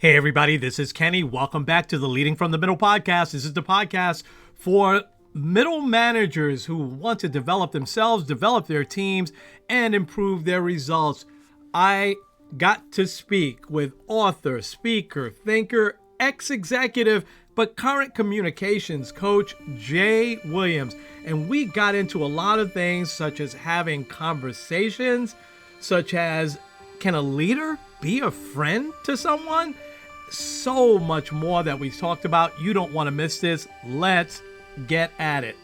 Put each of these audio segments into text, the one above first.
Hey, everybody, this is Kenny. Welcome back to the Leading from the Middle podcast. This is the podcast for middle managers who want to develop themselves, develop their teams, and improve their results. I got to speak with author, speaker, thinker, ex-executive, but current communications coach Jay Williams. And we got into a lot of things such as having conversations, such as can a leader be a friend to someone? So much more that we talked about. You don't want to miss this. Let's get at it.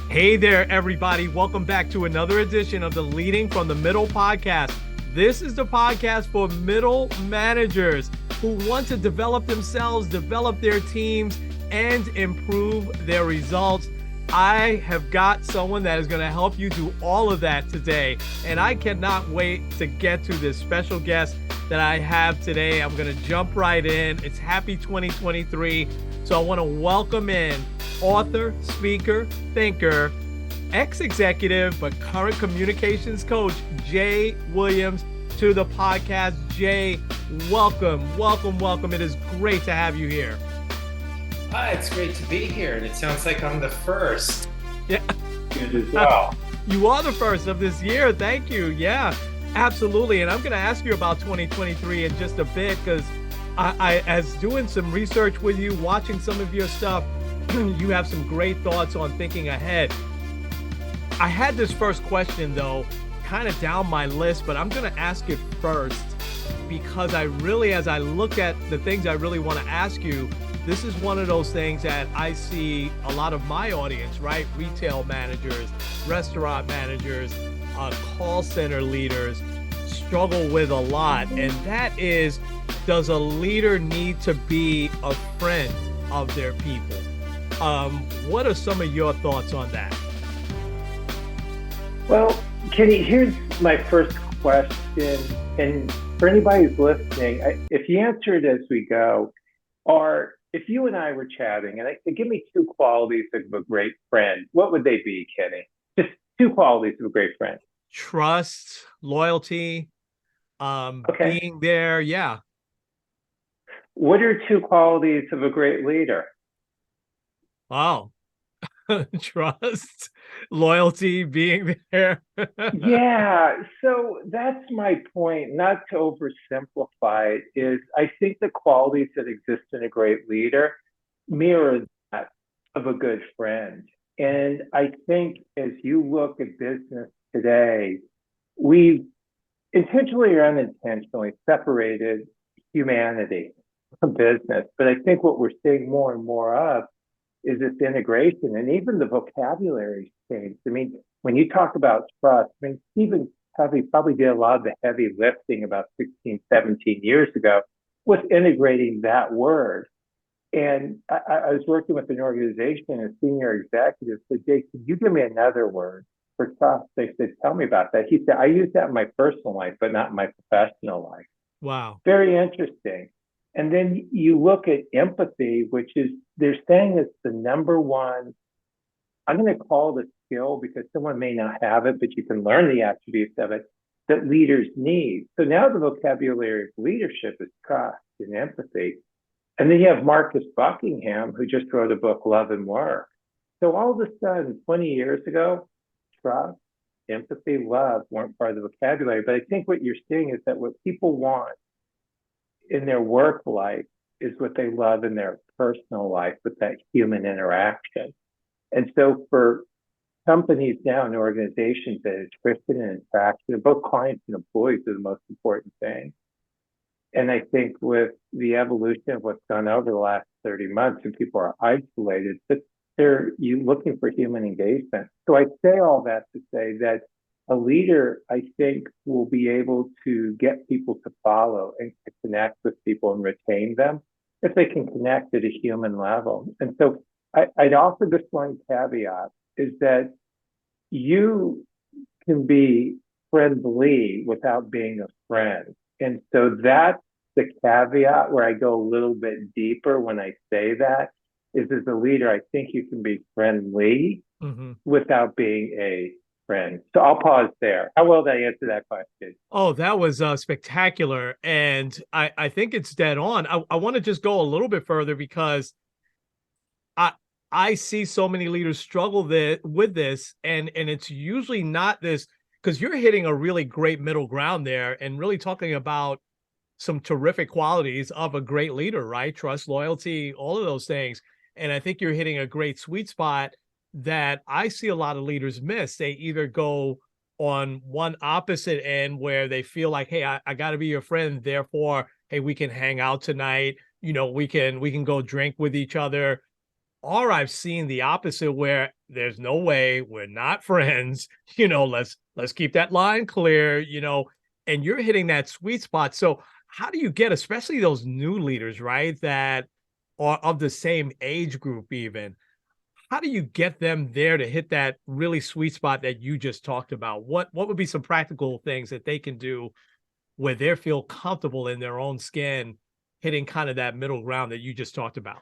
Hey there, everybody. Welcome back to another edition of the Leading from the Middle podcast. This is the podcast for middle managers who want to develop themselves, develop their teams, and improve their results. I have got someone that is going to help you do all of that today. And I cannot wait to get to this special guest that I have today. I'm going to jump right in. It's happy 2023. So I want to welcome in author, speaker, thinker, ex-executive, but current communications coach, Jay Williams, to the podcast. Jay, welcome, welcome, welcome. It is great to have you here. Hi, it's great to be here, and it sounds like I'm the first. Yeah. Good as well. You are the first of this year. Thank you. Yeah, absolutely. And I'm going to ask you about 2023 in just a bit, because I, as doing some research with you, watching some of your stuff, you have some great thoughts on thinking ahead. I had this first question, though, kind of down my list, but I'm going to ask it first because I really, as I look at the things I really want to ask you, this is one of those things that I see a lot of my audience, right? Retail managers, restaurant managers, call center leaders struggle with a lot. And that is, does a leader need to be a friend of their people? What are some of your thoughts on that? Well, Kenny, here's my first question. And for anybody who's listening, if you answer it as we go, or if you and I were chatting and give me two qualities of a great friend, what would they be, Kenny? Just two qualities of a great friend. Trust, loyalty, being there. Yeah. What are two qualities of a great leader? Wow. Trust, loyalty, being there. Yeah. So that's my point. Not to oversimplify it, is I think the qualities that exist in a great leader mirror that of a good friend. And I think as you look at business today, we've intentionally or unintentionally separated humanity from business. But I think what we're seeing more and more of is this integration, and even the vocabulary changed. I mean, when you talk about trust, I mean, Stephen Covey probably did a lot of the heavy lifting about 16, 17 years ago with integrating that word. And I was working with an organization, a senior executive said, Jay, can you give me another word for trust? They said, tell me about that. He said, I use that in my personal life, but not in my professional life. Wow. Very interesting. And then you look at empathy, which is, they're saying it's the number one, I'm going to call it a skill because someone may not have it, but you can learn the attributes of it that leaders need. So now the vocabulary of leadership is trust and empathy. And then you have Marcus Buckingham, who just wrote a book, Love and Work. So all of a sudden, 20 years ago, trust, empathy, love weren't part of the vocabulary. But I think what you're seeing is that what people want in their work life is what they love in their personal life with that human interaction. And so for companies now and organizations, that attrition and attraction, both clients and employees are the most important thing. And I think with the evolution of what's gone over the last 30 months and people are isolated, but you looking for human engagement. So I say all that to say that a leader, I think, will be able to get people to follow and to connect with people and retain them if they can connect at a human level. And so I'd offer this one caveat, is that you can be friendly without being a friend. And so that's the caveat where I go a little bit deeper when I say that, is as a leader, I think you can be friendly without being a friends. So I'll pause there. How well did I answer that question? Oh, that was spectacular. And I think it's dead on. I want to just go a little bit further because I I see so many leaders struggle with this, and it's usually not this because you're hitting a really great middle ground there and really talking about some terrific qualities of a great leader, right? Trust, loyalty, all of those things. And I think you're hitting a great sweet spot that I see a lot of leaders miss. They either go on one opposite end where they feel like, hey, I got to be your friend, therefore, hey, we can hang out tonight. We can go drink with each other. Or I've seen the opposite where there's no way we're not friends. Let's keep that line clear. And you're hitting that sweet spot. So how do you get, especially those new leaders, right, that are of the same age group even, how do you get them there to hit that really sweet spot that you just talked about? What would be some practical things that they can do where they feel comfortable in their own skin, hitting kind of that middle ground that you just talked about?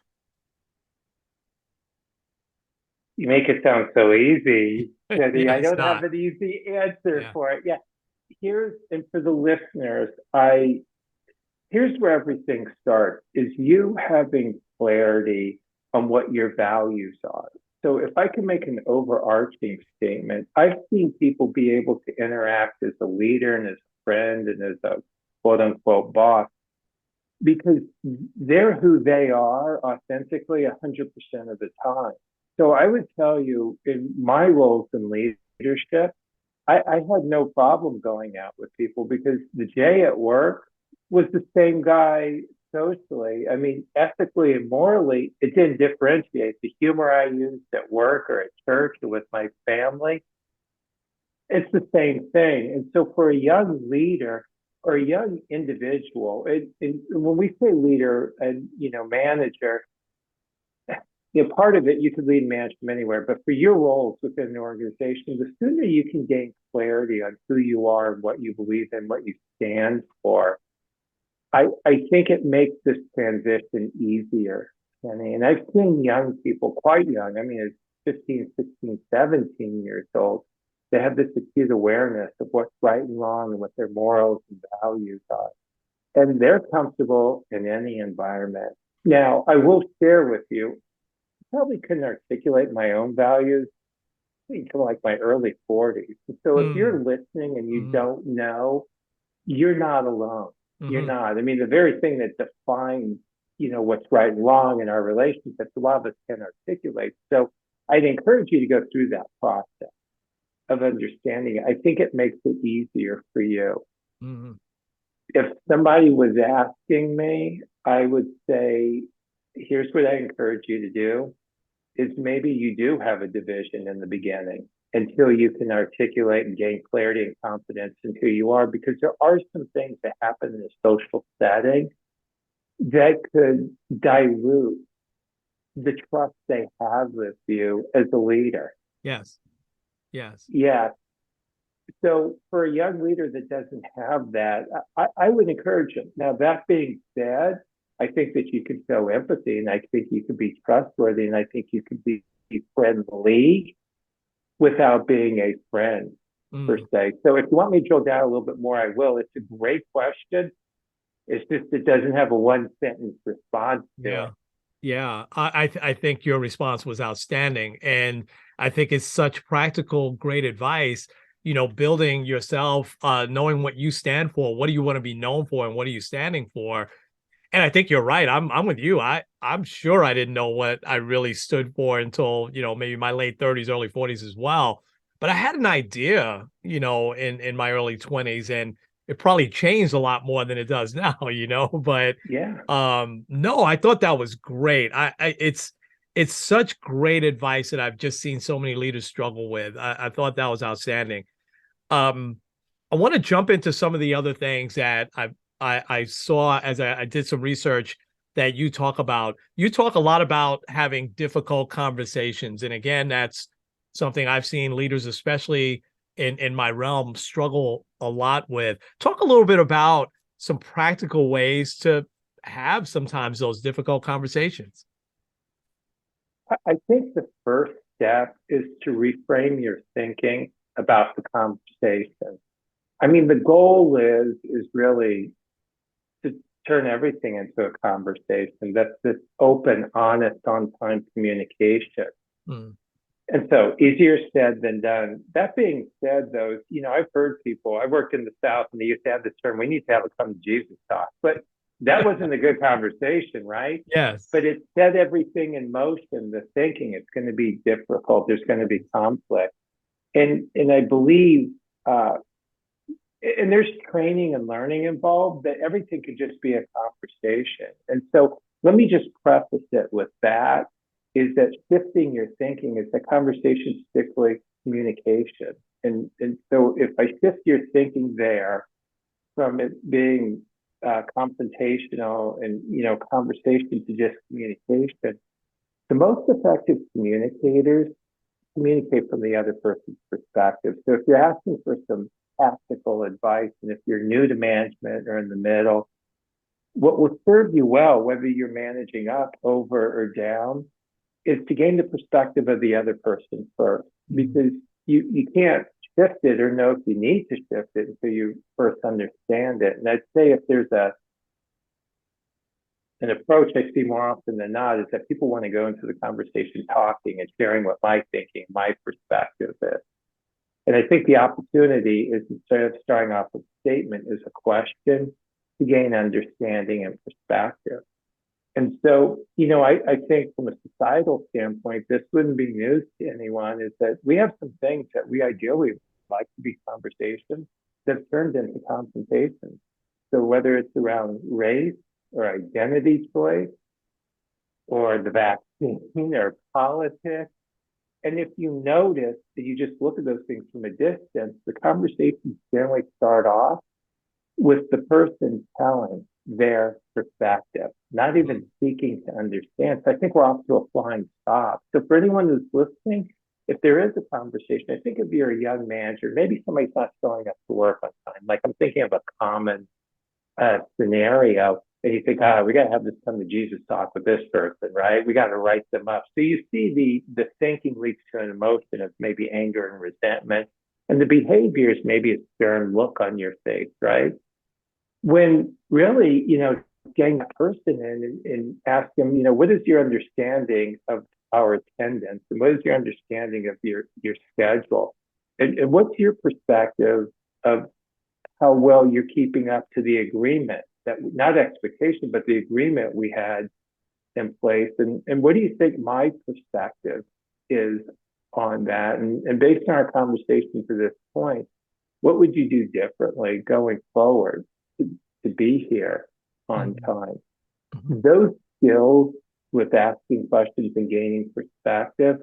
You make it sound so easy, Teddy. Yeah, I it's don't have not. an easy answer Yeah. for it. Yeah. And for the listeners, here's where everything starts is you having clarity on what your values are. So if I can make an overarching statement, I've seen people be able to interact as a leader and as a friend and as a quote unquote boss because they're who they are authentically 100% of the time. So I would tell you in my roles in leadership, I had no problem going out with people because the Jay at work was the same guy socially. I mean, ethically and morally, it didn't differentiate. The humor I used at work or at church or with my family, it's the same thing. And so for a young leader or a young individual, when we say leader and manager, part of it you could lead and manage from anywhere, but for your roles within an organization, the sooner you can gain clarity on who you are and what you believe in, what you stand for, I think it makes this transition easier, Kenny. And I've seen young people, quite young, I mean, it's 15, 16, 17 years old, they have this acute awareness of what's right and wrong and what their morals and values are. And they're comfortable in any environment. Now, I will share with you, probably couldn't articulate my own values until like my early 40s. So if you're listening and you don't know, you're not alone. You're not. I mean, the very thing that defines, what's right and wrong in our relationships, a lot of us can articulate. So I'd encourage you to go through that process of understanding it. I think it makes it easier for you. If somebody was asking me, I would say, here's what I encourage you to do is maybe you do have a division in the beginning until you can articulate and gain clarity and confidence in who you are, because there are some things that happen in a social setting that could dilute the trust they have with you as a leader. Yes. Yes. Yeah. So for a young leader that doesn't have that, I would encourage them. Now, that being said, I think that you can show empathy and I think you can be trustworthy and I think you can be friendly without being a friend per se. So if you want me to drill down a little bit more, I will. It's a great question. It's just, it doesn't have a one sentence response to it. Yeah. I think your response was outstanding. And I think it's such practical, great advice, building yourself, knowing what you stand for, what do you want to be known for and what are you standing for? And I think you're right. I'm with you. I'm sure I didn't know what I really stood for until, maybe my late 30s, early 40s as well. But I had an idea, in my early 20s, and it probably changed a lot more than it does now, but Yeah. no, I thought that was great. It's such great advice that I've just seen so many leaders struggle with. I thought that was outstanding. I want to jump into some of the other things that I saw as I did some research that you talk about. You talk a lot about having difficult conversations. And again, that's something I've seen leaders, especially in my realm, struggle a lot with. Talk a little bit about some practical ways to have sometimes those difficult conversations. I think the first step is to reframe your thinking about the conversation. I mean, the goal is really to turn everything into a conversation. That's this open, honest, on-time communication. Mm. And so easier said than done. That being said, though, I've heard people, I worked in the South and they used to have this term, we need to have a come to Jesus talk. But that wasn't a good conversation, right? Yes. But it set everything in motion, the thinking. It's going to be difficult. There's going to be conflict. And I believe, and there's training and learning involved, that everything could just be a conversation. And so let me just preface it with that, is that shifting your thinking is a conversation, particularly communication. And so if I shift your thinking there from it being confrontational and, conversation to just communication, the most effective communicators communicate from the other person's perspective. So if you're asking for some tactical advice, and if you're new to management or in the middle, what will serve you well, whether you're managing up, over, or down, is to gain the perspective of the other person first, because you can't shift it or know if you need to shift it until you first understand it. And I'd say if there's an approach I see more often than not, is that people want to go into the conversation talking and sharing what my thinking, my perspective is. And I think the opportunity is, instead of starting off with a statement, is a question to gain understanding and perspective. And so, I think from a societal standpoint, this wouldn't be news to anyone, is that we have some things that we ideally like to be conversations that turned into confrontations. So whether it's around race or identity choice or the vaccine or politics, and if you notice that you just look at those things from a distance, the conversations generally start off with the person telling their perspective, not even seeking to understand. So I think we're off to a flying stop. So for anyone who's listening, if there is a conversation, I think if you're a young manager, maybe somebody's not showing up to work on time. Like, I'm thinking of a common scenario, and you think, we got to have this come to Jesus talk with this person, right? We got to write them up. So you see the thinking leads to an emotion of maybe anger and resentment, and the behavior is maybe a stern look on your face, right? When really, getting the person in and ask them, what is your understanding of our attendance, and what is your understanding of your schedule, and what's your perspective of how well you're keeping up to the agreement, that not expectation, but the agreement we had in place, and what do you think my perspective is on that, and based on our conversation to this point, what would you do differently going forward to be here on time? Mm-hmm. Those skills with asking questions and gaining perspective,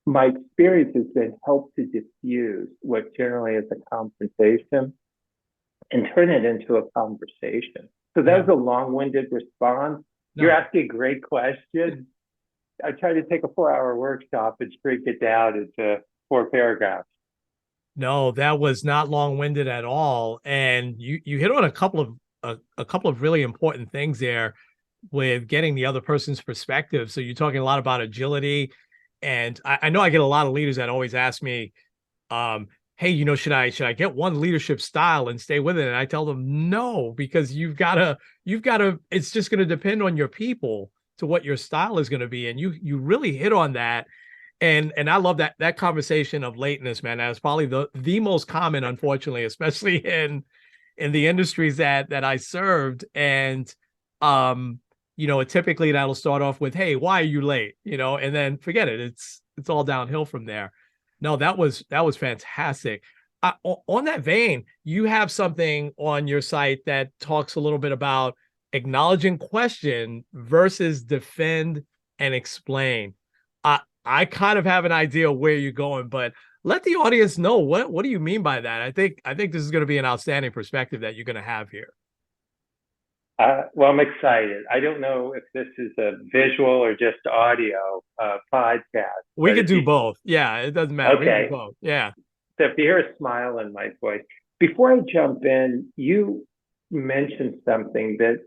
my experience has been help to diffuse what generally is a confrontation and turn it into a conversation. So that was a long-winded response. No. You're asking a great question. I tried to take a 4-hour workshop and shrink it down into 4 paragraphs. No, that was not long-winded at all. And you hit on a couple of really important things there with getting the other person's perspective. So you're talking a lot about agility. And I know I get a lot of leaders that always ask me, hey, should I get one leadership style and stay with it? And I tell them no, because you've gotta, it's just going to depend on your people to what your style is going to be. And you really hit on that. And I love that conversation of lateness, man. That's probably the most common, unfortunately, especially in the industries that I served. And typically that'll start off with, hey, why are you late? And then forget it. It's all downhill from there. No, that was fantastic. On that vein, you have something on your site that talks a little bit about acknowledging question versus defend and explain. I kind of have an idea where you're going, but let the audience know what do you mean by that? I think this is going to be an outstanding perspective that you're going to have here. Well, I'm excited. I don't know if this is a visual or just audio podcast. We could do both. Yeah, it doesn't matter. Okay. We can do both. Yeah. So if you hear a smile in my voice, before I jump in, you mentioned something that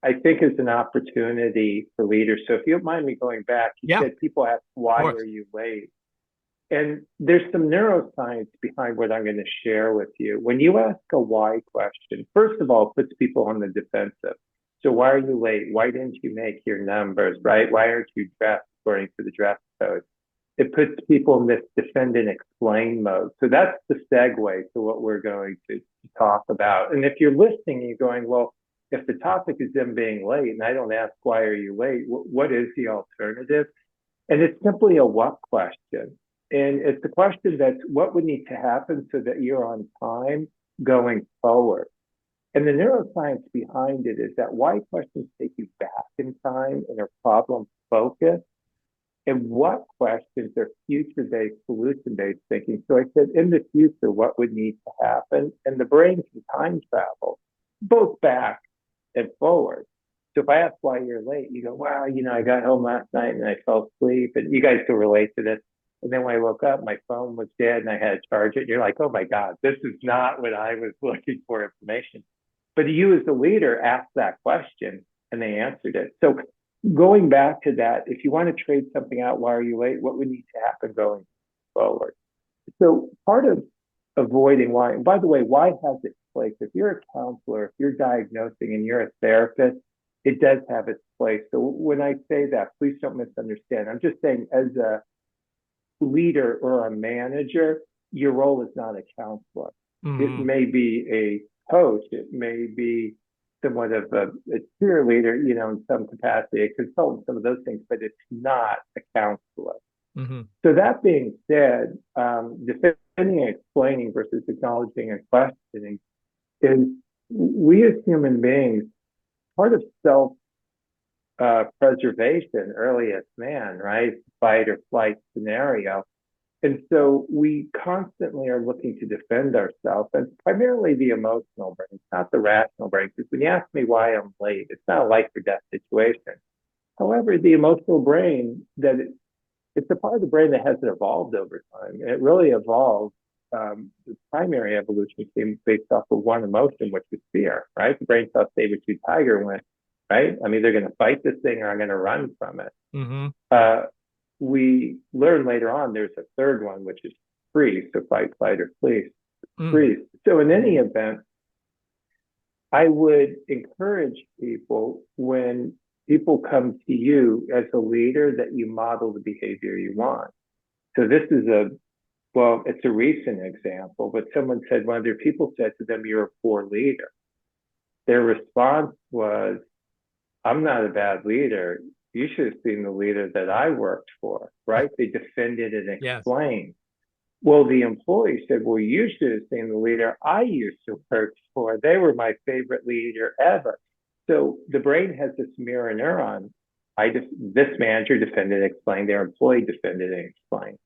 I think is an opportunity for leaders. So if you don't mind me going back, you said people ask, why are you late? And there's some neuroscience behind what I'm going to share with you. When you ask a why question, first of all, it puts people on the defensive. So why are you late? Why didn't you make your numbers, right? Why aren't you dressed according to the dress code? It puts people in this defend and explain mode. So that's the segue to what we're going to talk about. And if you're listening, you're going, well, if the topic is them being late and I don't ask why are you late, what is the alternative? And it's simply a what question. And it's the question that's what would need to happen so that you're on time going forward. And the neuroscience behind it is that why questions take you back in time and are problem focused. And what questions are future-based, solution-based thinking. So I said, in the future, what would need to happen? And the brain can time travel, both back and forward. So if I ask why you're late, you go, wow, I got home last night and I fell asleep. And you guys can relate to this. And then when I woke up, my phone was dead and I had to charge it. And you're like, oh my God, this is not what I was looking for information. But you as the leader asked that question and they answered it. So going back to that, if you want to trade something out, why are you late? What would need to happen going forward? So part of avoiding why, and by the way, why has its place? If you're a counselor, if you're diagnosing and you're a therapist, it does have its place. So when I say that, please don't misunderstand. I'm just saying as a leader or a manager, your role is not a counselor. It may be a coach, it may be somewhat of a cheerleader, in some capacity, a consultant, some of those things, but it's not a counselor. So that being said, defending and explaining versus acknowledging and questioning is, we as human beings, part of self-preservation, earliest man, right? Fight or flight scenario. And so we constantly are looking to defend ourselves, and primarily the emotional brain, it's not the rational brain. Because when you ask me why I'm late, it's not a life or death situation. However, the emotional brain, it's a part of the brain that hasn't evolved over time. It really evolved. The primary evolution came based off of one emotion, which was fear, right? The brain saw saber-tooth tiger and went, right? I'm either going to fight this thing or I'm going to run from it. We learn later on there's a third one, which is freeze, so fight, flight, or freeze. So in any event, I would encourage people, when people come to you as a leader, that you model the behavior you want. So this is it's a recent example, but someone said, one of their people said to them, you're a poor leader. Their response was, I'm not a bad leader. You should have seen the leader that I worked for, right? They defended and explained. Yes. Well, the employee said, well, you should have seen the leader I used to work for. They were my favorite leader ever. So the brain has this mirror neuron. This manager defended and explained, their employee defended and explained.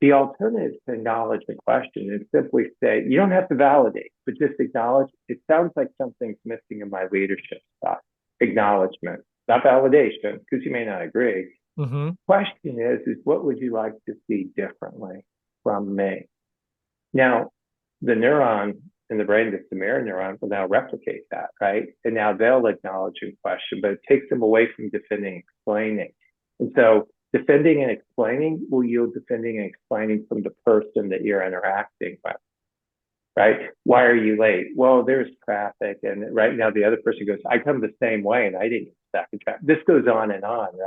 The alternative to acknowledge the question is simply say, you don't have to validate, but just acknowledge, it sounds like something's missing in my leadership style. Acknowledgement. Not validation, because you may not agree. Question is what would you like to see differently from me? Now, the neuron in the brain, that's the mirror neuron, will now replicate that, right? And now they'll acknowledge and question, but it takes them away from defending and explaining. And so defending and explaining will yield defending and explaining from the person that you're interacting with. Right? Why are you late? Well, there's traffic. And right now the other person goes, I come the same way and I didn't get stuck in traffic. This goes on,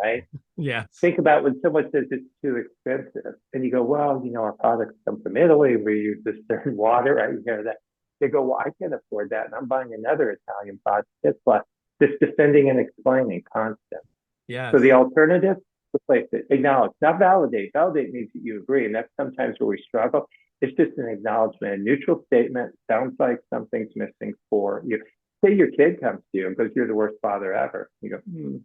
right? Yeah. Think about when someone says it's too expensive and you go, well, our products come from Italy. We use this certain water. Right? You hear that. They go, well, I can't afford that. And I'm buying another Italian product. It's like this defending and explaining constant. Yeah. So the alternative, replace it. Acknowledge, not validate. Validate means that you agree. And that's sometimes where we struggle. It's just an acknowledgement, a neutral statement. Sounds like something's missing for you. Say your kid comes to you and goes, you're the worst father ever. You go,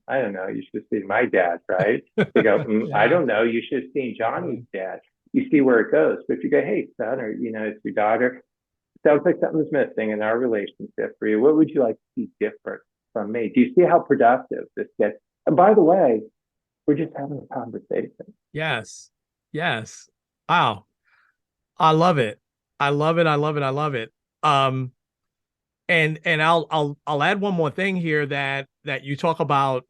I don't know. You should have seen my dad, right? You go, I don't know. You should have seen Johnny's dad. You see where it goes. But if you go, hey, son, or, it's your daughter, sounds like something's missing in our relationship for you. What would you like to see different from me? Do you see how productive this gets? And by the way, we're just having a conversation. Yes. Wow. I love it. I love it. And I'll add one more thing here that you talk about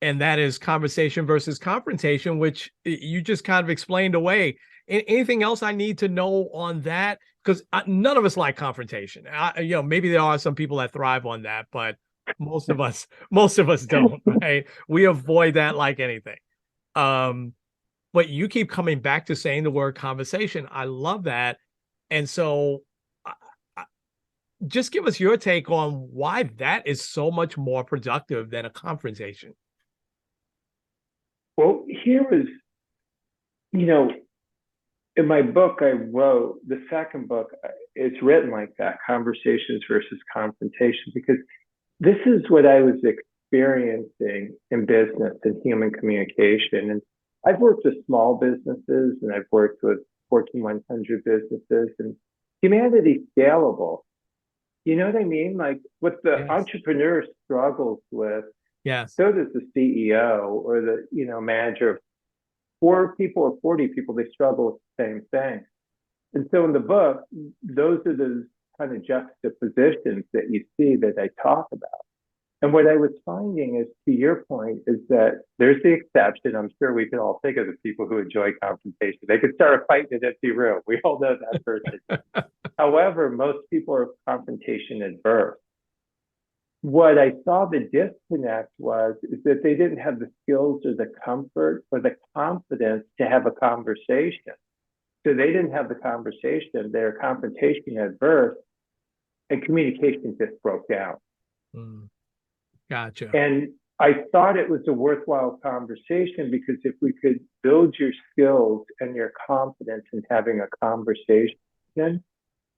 and that is conversation versus confrontation, which you just kind of explained away. Anything else I need to know on that? Because none of us like confrontation. Maybe there are some people that thrive on that, but most of us don't, right? We avoid that like anything. But you keep coming back to saying the word conversation. I love that. And so just give us your take on why that is so much more productive than a confrontation. Well, here was, in my book, I wrote the second book, it's written like that, conversations versus confrontation, because this is what I was experiencing in business and human communication. And I've worked with small businesses and I've worked with Fortune 100 businesses, and humanity's scalable. You know what I mean? Like what the Yes. entrepreneur struggles with, Yes. so does the CEO or the, manager of 4 people or 40 people. They struggle with the same thing. And so in the book, those are the kind of juxtapositions that you see that I talk about. And what I was finding is, to your point, is that there's the exception. I'm sure we can all think of the people who enjoy confrontation. They could start a fight in an empty room. We all know that person. However, most people are confrontation adverse. What I saw the disconnect is that they didn't have the skills or the comfort or the confidence to have a conversation. So they didn't have the conversation. They're confrontation adverse, and communication just broke down. Gotcha. And I thought it was a worthwhile conversation, because if we could build your skills and your confidence in having a conversation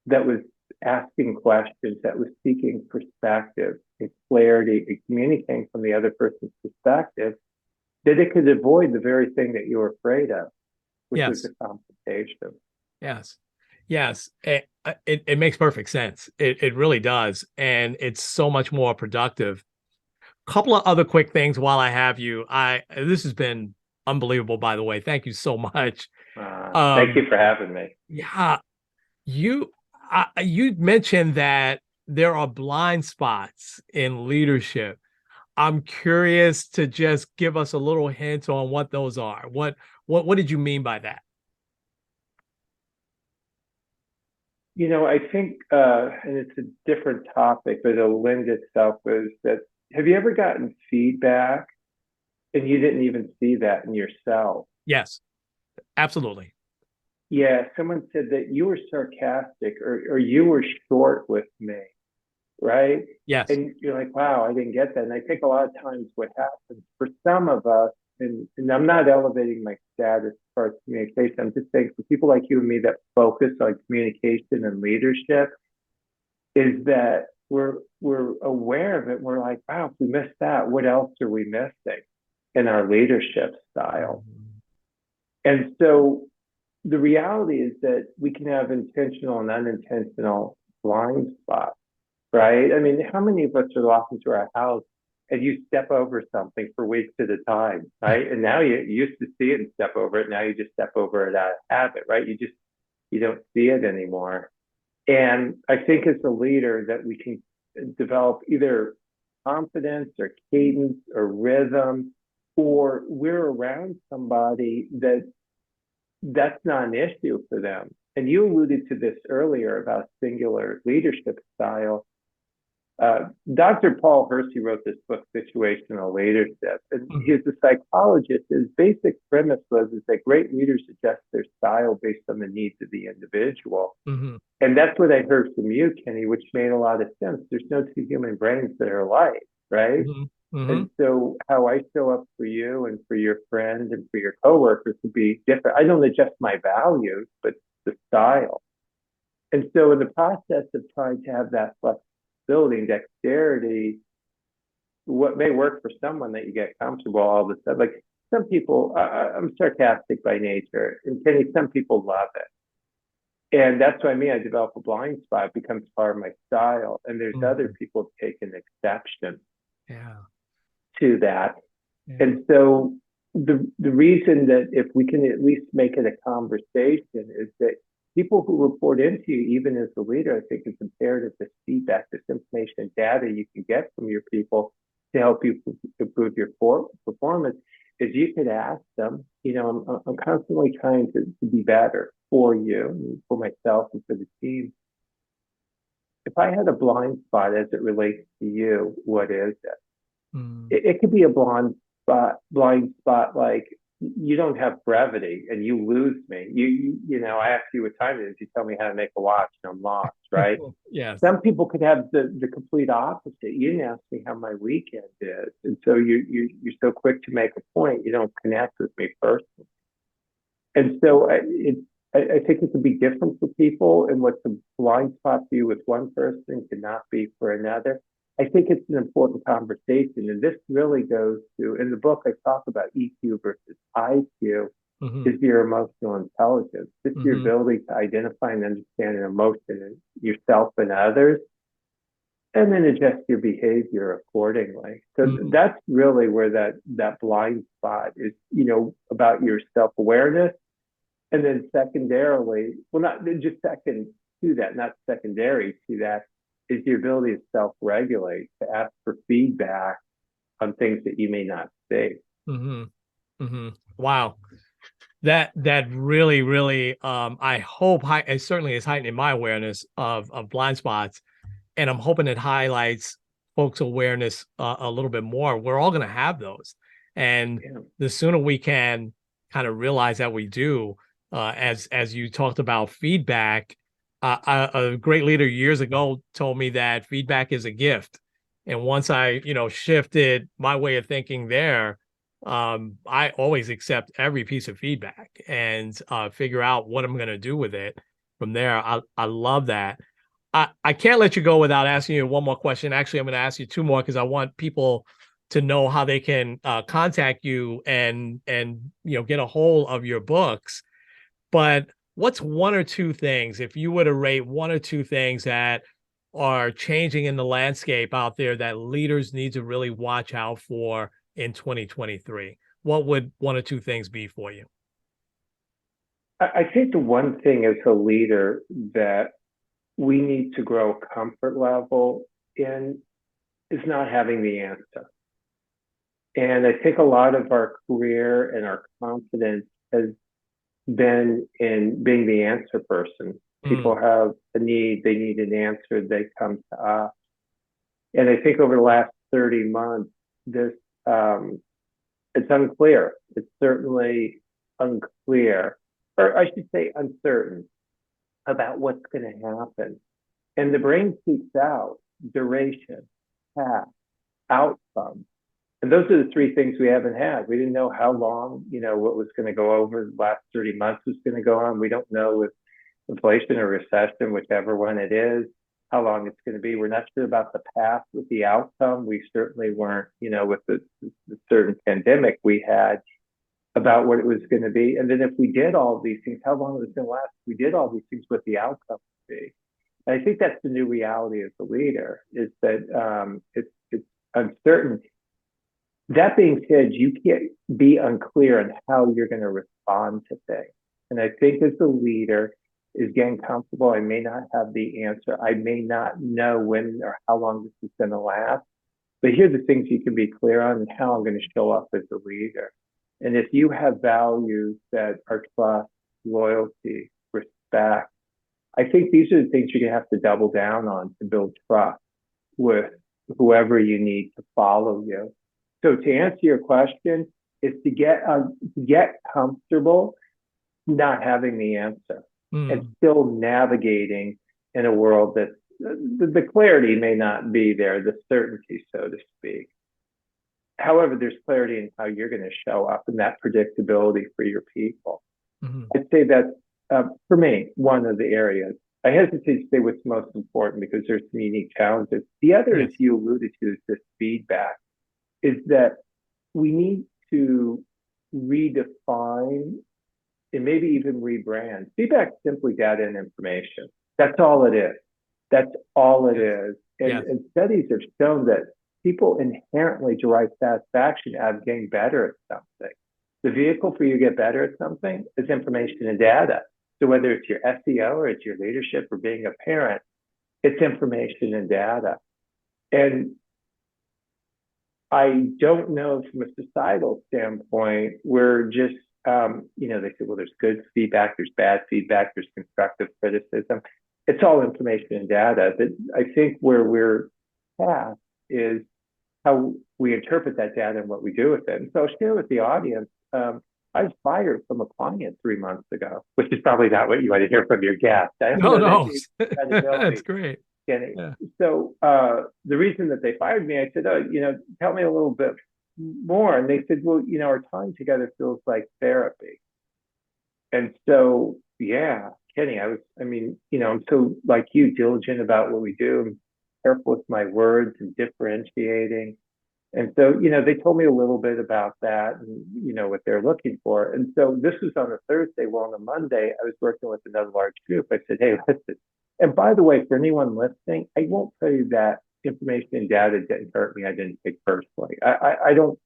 that was asking questions, that was seeking perspective and clarity and communicating from the other person's perspective, that it could avoid the very thing that you were afraid of, which was the confrontation. Yes. It makes perfect sense. It really does. And it's so much more productive. Couple of other quick things while I have you. This has been unbelievable, by the way. Thank you so much. Thank you for having me. Yeah. You mentioned that there are blind spots in leadership. I'm curious to just give us a little hint on what those are. What did you mean by that? I think, and it's a different topic, but it'll lend itself, is that, have you ever gotten feedback and you didn't even see that in yourself? Yes, absolutely. Yeah, someone said that you were sarcastic or you were short with me, right? Yes. And you're like, wow, I didn't get that. And I think a lot of times what happens for some of us, and I'm not elevating my status as far as communication, I'm just saying for people like you and me that focus on communication and leadership, is that we're aware of it. We're like, wow, if we missed that, what else are we missing in our leadership style? And so the reality is that we can have intentional and unintentional blind spots, right? I mean, how many of us are locked into our house and you step over something for weeks at a time, right? And now you used to see it and step over it. Now you just step over it out of habit, right? You don't see it anymore. And I think as a leader that we can develop either confidence or cadence or rhythm, or we're around somebody that's not an issue for them. And you alluded to this earlier about singular leadership style. Dr. Paul Hersey wrote this book, Situational Leadership, and he's a psychologist. His basic premise is that great leaders adjust their style based on the needs of the individual. And that's what I heard from you, Kenny, which made a lot of sense. There's no two human brains that are alike, right? And so how I show up for you and for your friend and for your coworkers would be different. I don't adjust my values, but the style. And so in the process of trying to have that flexibility and dexterity, what may work for someone that you get comfortable all of a sudden, like some people, I'm sarcastic by nature, and Kenny, some people love it. And that's what I mean. I develop a blind spot, it becomes part of my style. And there's other people who take an exception to that. And so the reason that if we can at least make it a conversation is that people who report into you, even as a leader, I think it's imperative this feedback, this information and data you can get from your people to help you improve your performance is you could ask them, I'm constantly trying to be better for you, for myself and for the team. If I had a blind spot as it relates to you, what is it? It could be a blind spot like you don't have brevity and you lose me. I ask you what time it is, you tell me how to make a watch and I'm lost, right? Yes. Some people could have the complete opposite. You didn't ask me how my weekend is. And so you're so quick to make a point, you don't connect with me personally. And so I think it could be different for people, and what's a blind spot for you with one person cannot be for another. I think it's an important conversation, and this really goes to, in the book, I talk about EQ versus IQ. Is your emotional intelligence. It's your ability to identify and understand an emotion in yourself and others, and then adjust your behavior accordingly. So that's really where that blind spot is, about your self-awareness. And then secondarily, well, not just second to that, not secondary to that, is your ability to self-regulate, to ask for feedback on things that you may not see. Wow. That really, really, I hope it certainly is heightening my awareness of blind spots. And I'm hoping it highlights folks' awareness a little bit more. We're all going to have those. And the sooner we can kind of realize that we do, as you talked about feedback, a great leader years ago told me that feedback is a gift. And once I, shifted my way of thinking there, I always accept every piece of feedback and figure out what I'm going to do with it from there. I love that. I can't let you go without asking you one more question. Actually, I'm going to ask you two more because I want people to know how they can contact you and get a hold of your books. But what's one or two things, if you were to rate one or two things that are changing in the landscape out there that leaders need to really watch out for in 2023, what would one or two things be for you? I think the one thing as a leader that we need to grow comfort level in is not having the answer. And I think a lot of our career and our confidence has been in being the answer person. People have a need, they need an answer, they come to us. And I think over the last 30 months, this it's unclear. It's certainly unclear, or I should say uncertain about what's going to happen. And the brain seeks out duration, path, outcome. And those are the three things we haven't had. We didn't know how long, what was going to go over the last 30 months was going to go on. We don't know with inflation or recession, whichever one it is, how long it's going to be. We're not sure about the path with the outcome. We certainly weren't, with the certain pandemic we had, about what it was going to be. And then if we did all of these things, how long it was going to last? If we did all these things, what the outcome would be. And I think that's the new reality as a leader, is that it's uncertain. That being said, you can't be unclear on how you're going to respond to things. And I think as a leader is getting comfortable, I may not have the answer. I may not know when or how long this is going to last. But here are the things you can be clear on and how I'm going to show up as a leader. And if you have values that are trust, loyalty, respect, I think these are the things you're going to have to double down on to build trust with whoever you need to follow you. So to answer your question, is to get comfortable not having the answer and still navigating in a world that the clarity may not be there, the certainty, so to speak. However, there's clarity in how you're going to show up and that predictability for your people. I'd say that's, for me, one of the areas. I hesitate to say what's most important because there's some unique challenges. The other, as you alluded to, is this feedback, is that we need to redefine and maybe even rebrand. Feedback is simply data and information. That's all it is. That's all it is. And studies have shown that people inherently derive satisfaction out of getting better at something. The vehicle for you to get better at something is information and data. So whether it's your SEO or it's your leadership or being a parent, it's information and data. And I don't know from a societal standpoint, we're just, they say, well, there's good feedback, there's bad feedback, there's constructive criticism. It's all information and data. But I think where we're past is how we interpret that data and what we do with it. And so I'll share with the audience. I was fired from a client 3 months ago, which is probably not what you want to hear from your guest. I don't No, know no, that that's great. Yeah. So the reason that they fired me, I said, oh, tell me a little bit more. And they said, well, our time together feels like therapy. And so, yeah, Kenny, I'm so like you, diligent about what we do. I'm careful with my words and differentiating. And so, they told me a little bit about that and, what they're looking for. And so this was on a Thursday. Well, on a Monday, I was working with another large group. I said, hey, listen. And by the way, for anyone listening, I won't tell you that information and data didn't hurt me. I didn't take personally. I don't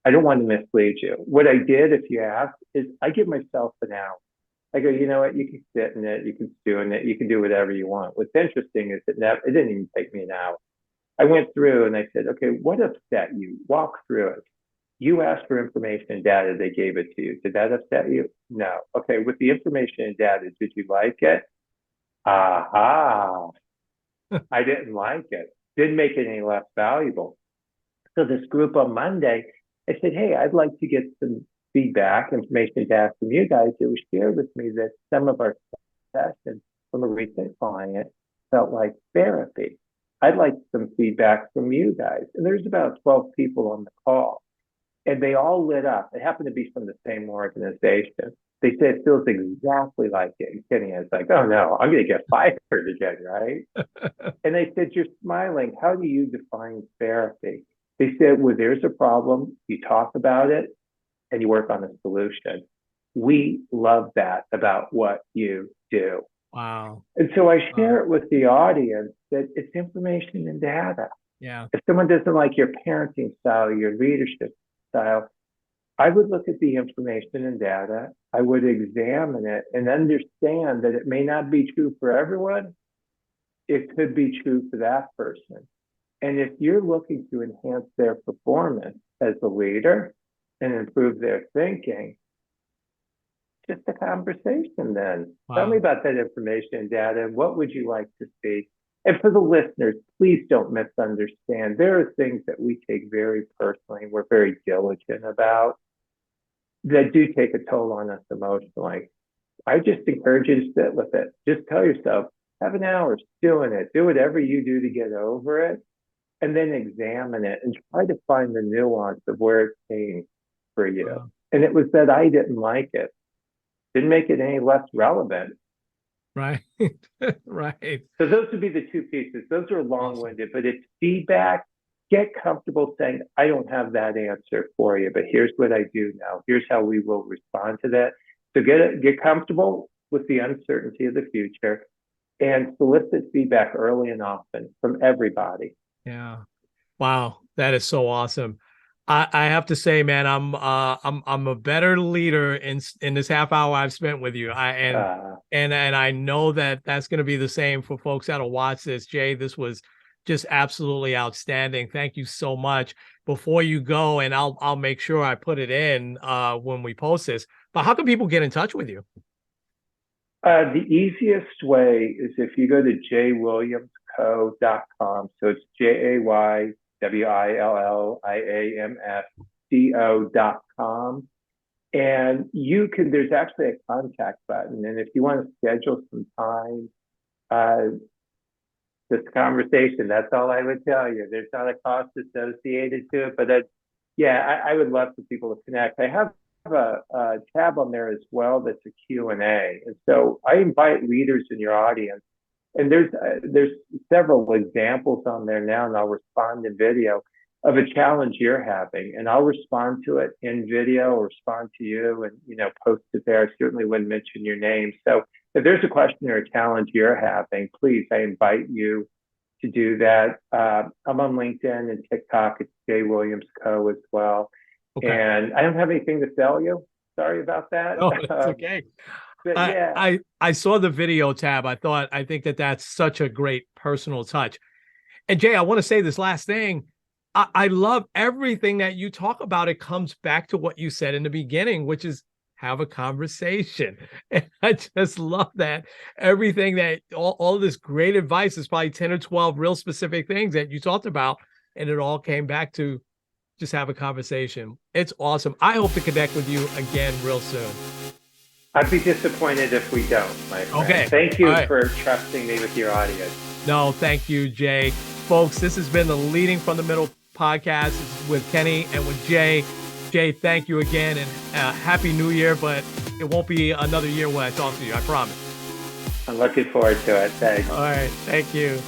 want to mislead you. What I did, if you ask, is I give myself an out. I go, you know what? You can sit in it, you can stew in it, you can do whatever you want. What's interesting is that it didn't even take me an hour. I went through and I said, okay, what upset you? Walk through it. You asked for information and data, they gave it to you. Did that upset you? No. Okay, with the information and data, did you like it? Aha. I didn't like it. Didn't make it any less valuable. So this group on Monday, I said, hey, I'd like to get some feedback, information data from you guys. It was shared with me that some of our sessions from a recent client felt like therapy. I'd like some feedback from you guys. And there's about 12 people on the call. And they all lit up. It happened to be from the same organization. They said it feels exactly like it. And Kenny, I was like, oh no, I'm going to get fired again, right? And they said, you're smiling. How do you define therapy? They said, well, there's a problem. You talk about it and you work on a solution. We love that about what you do. Wow. And so I share it with the audience that it's information and data. Yeah. If someone doesn't like your parenting style, your leadership style, I would look at the information and data. I would examine it and understand that it may not be true for everyone. It could be true for that person. And if you're looking to enhance their performance as a leader and improve their thinking, just a conversation then. Wow. Tell me about that information and data. What would you like to see? And for the listeners, please don't misunderstand. There are things that we take very personally, we're very diligent about, that do take a toll on us emotionally. I just encourage you to sit with it. Just tell yourself, have an hour doing it. Do whatever you do to get over it, and then examine it and try to find the nuance of where it came for you. Wow. And it was that I didn't like it. Didn't make it any less relevant. Right. Right. So those would be the two pieces. Those are long-winded, but it's feedback. Get comfortable saying, I don't have that answer for you, but here's what I do know. Here's how we will respond to that. So get comfortable with the uncertainty of the future and solicit feedback early and often from everybody. Yeah. Wow. That is so awesome. I have to say, man, I'm a better leader in this half hour I've spent with you. And I know that that's going to be the same for folks that'll watch this. Jay, this was just absolutely outstanding. Thank you so much. Before you go, and I'll make sure I put it in when we post this. But how can people get in touch with you? The easiest way is if you go to jaywilliamsco.com. So it's JAYWILLIAMSCO.com. And there's actually a contact button. And if you want to schedule some time, this conversation, that's all I would tell you. There's not a cost associated to it, but I would love for people to connect. I have a tab on there as well that's a Q&A. And so I invite leaders in your audience. And there's several examples on there now, and I'll respond in video of a challenge you're having, and I'll respond to it in video or respond to you and post it there. I certainly wouldn't mention your name. So if there's a question or a challenge you're having, please, I invite you to do that. I'm on LinkedIn and TikTok. It's Jay Williams Co. as well. Okay. And I don't have anything to sell you. Sorry about that. Oh, it's okay. But yeah. I saw the video tab. I think that's such a great personal touch. And Jay, I want to say this last thing. I love everything that you talk about. It comes back to what you said in the beginning, which is have a conversation. And I just love that. Everything that all this great advice is probably 10 or 12 real specific things that you talked about. And it all came back to just have a conversation. It's awesome. I hope to connect with you again real soon. I'd be disappointed if we don't, my friend. Okay. Thank you All right. for trusting me with your audience. No, thank you, Jay. Folks, this has been the Leading from the Middle podcast with Kenny and with Jay. Jay, thank you again, and Happy New Year, but it won't be another year when I talk to you, I promise. I'm looking forward to it. Thanks. All right, thank you.